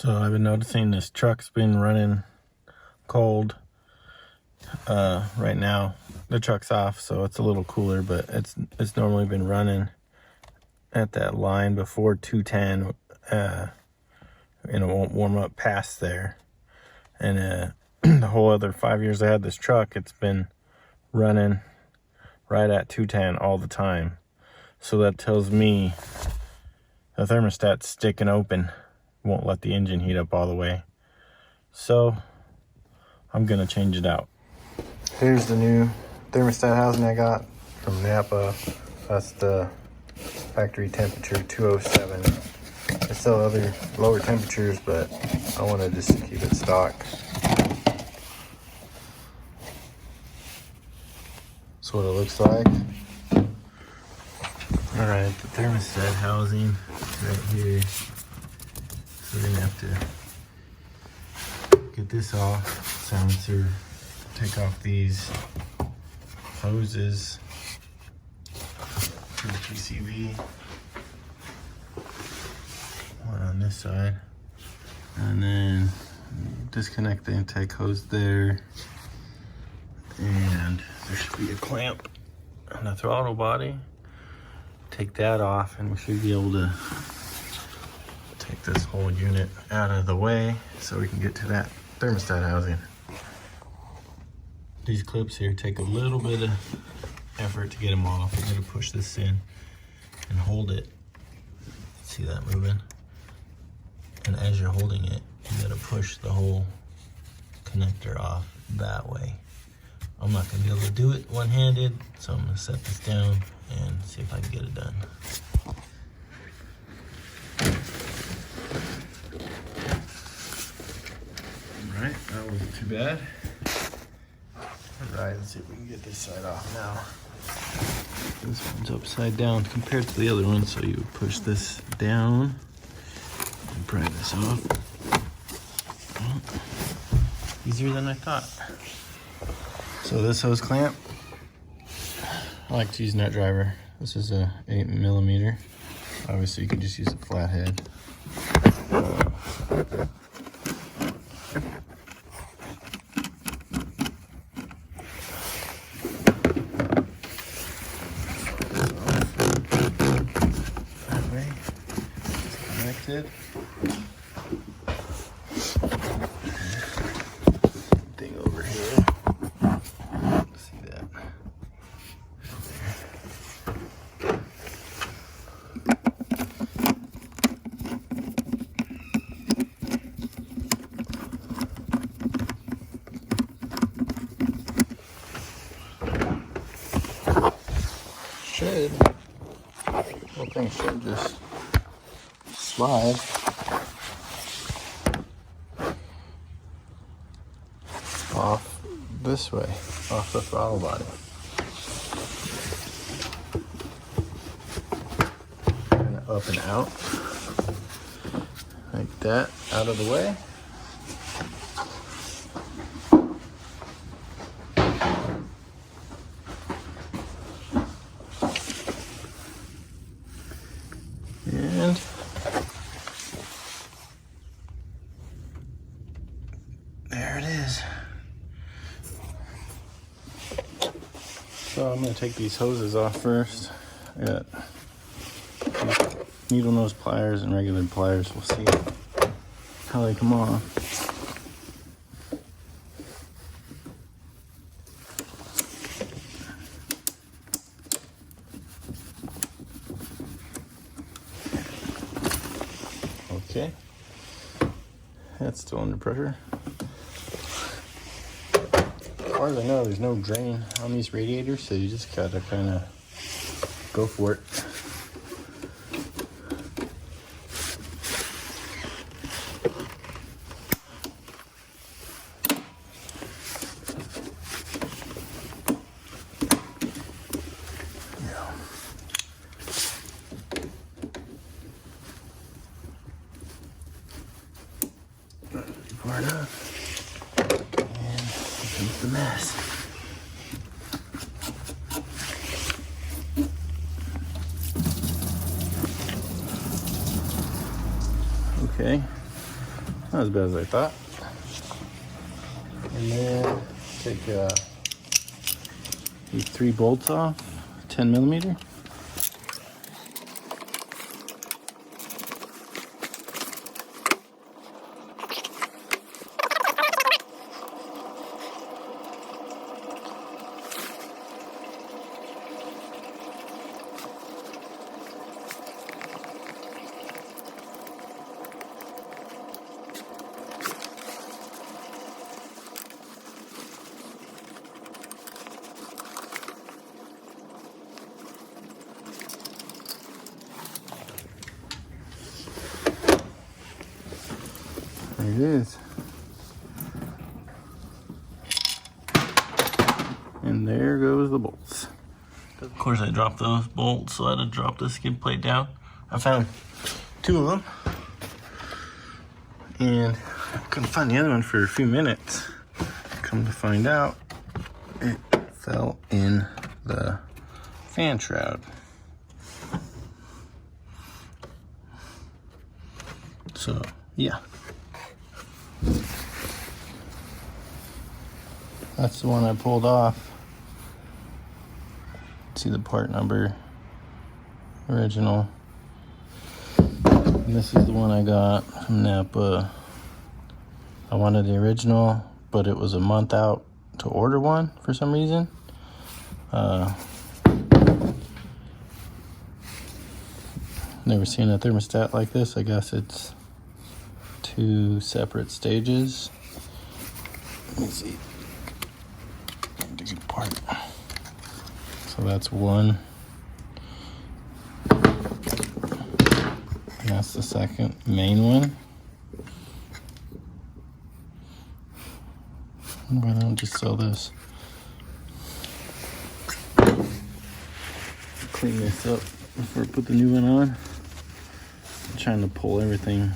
So I've been noticing this truck's been running cold. Right now the truck's off, so it's a little cooler, but it's normally been running at that line before 210, and it won't warm up past there. And the whole other 5 years I had this truck, it's been running right at 210 all the time. So that tells me the thermostat's sticking open, won't let the engine heat up all the way. So I'm gonna change it out. Here's the new thermostat housing I got from Napa. That's the factory temperature 207. There's still other lower temperatures, but I wanted just to keep it stock. That's what it looks like. Alright, the thermostat housing right here. So we're gonna have to get this off, silencer, take off these hoses for the PCV. One on this side. And then disconnect the intake hose there. And there should be a clamp on the throttle body. Take that off and we should be able to take this whole unit out of the way so we can get to that thermostat housing. These clips here take a little bit of effort to get them off. I'm going to push this in and hold it. See that moving? And as you're holding it, you got to push the whole connector off that way. I'm not going to be able to do it one-handed, so I'm going to set this down and see if I can get it done. Alright, that wasn't too bad. Alright, let's see if we can get this side off now. This one's upside down compared to the other one, so you would push this down and pry this off. Oh, easier than I thought. So this hose clamp, I like to use nut driver. This is a 8mm. Obviously you can just use a flathead. That way, it's connected. Thing over here. See that? Should, whole thing should just slide off this way, off the throttle body. Kind of up and out, like that, out of the way. And there it is. So I'm going to take these hoses off first. I got needle nose pliers and regular pliers. We'll see how they come off. Okay, that's still under pressure. As far as I know, there's no drain on these radiators, so you just gotta kind of go for it. Far enough, and here comes the mess. Okay, Not as bad as I thought. And then take these 3 bolts off, 10mm. There it is. And there goes the bolts. Of course I dropped those bolts, so I had to drop the skid plate down. I found 2 of them. And I couldn't find the other one for a few minutes. Come to find out, it fell in the fan shroud. So, yeah. That's the one I pulled off. See the part number, original. And this is the one I got from Napa. I wanted the original, but it was a month out to order one for some reason. Never seen a thermostat like this. I guess it's 2 separate stages. Let me see. Dig it apart. So that's one. And that's the second main one. Why don't I just sell this? Clean this up before I put the new one on. I'm trying to pull everything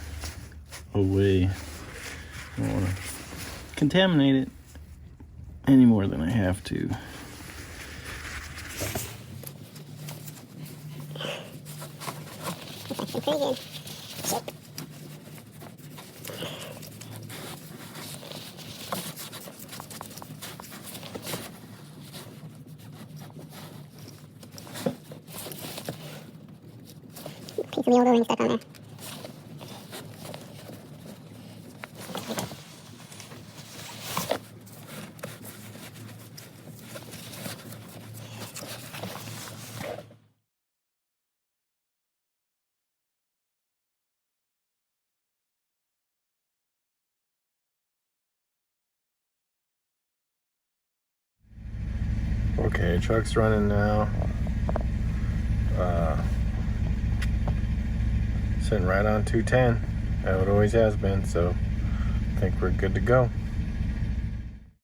away. I don't want to contaminate it any more than I have to. Pretty good. Piece of the old O-ring stuck on there. Okay, truck's running now. Sitting right on 210. How it always has been, so I think we're good to go.